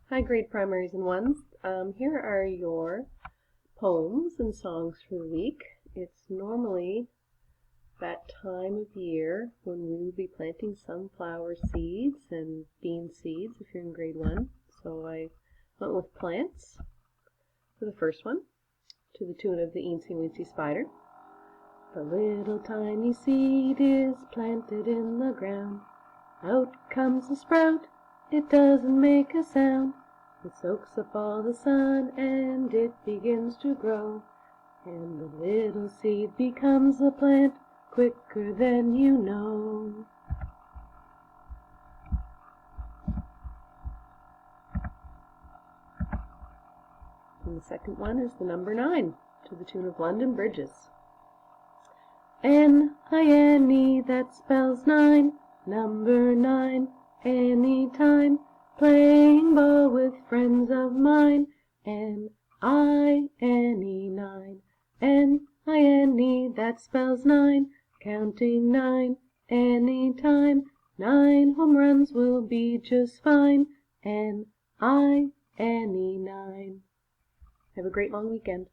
Hi, grade primaries and ones. Here are your poems and songs for the week. It's normally that time of year when we will be planting sunflower seeds and bean seeds if you're in grade 1. So I went with plants for the first one, to the tune of the Eensy Weensy Spider. The little tiny seed is planted in the ground. Out comes a sprout, it doesn't make a sound. It soaks up all the sun and it begins to grow. And the little seed becomes a plant quicker than you know. And the second one is the number 9, to the tune of London Bridges. N-I-N-E, that spells 9, number 9, anytime, playing ball with friends of mine. N-I-N-E, 9, N-I-N-E, that spells 9, counting 9, anytime, 9 home runs will be just fine. N-I-N-E, 9. Have a great long weekend.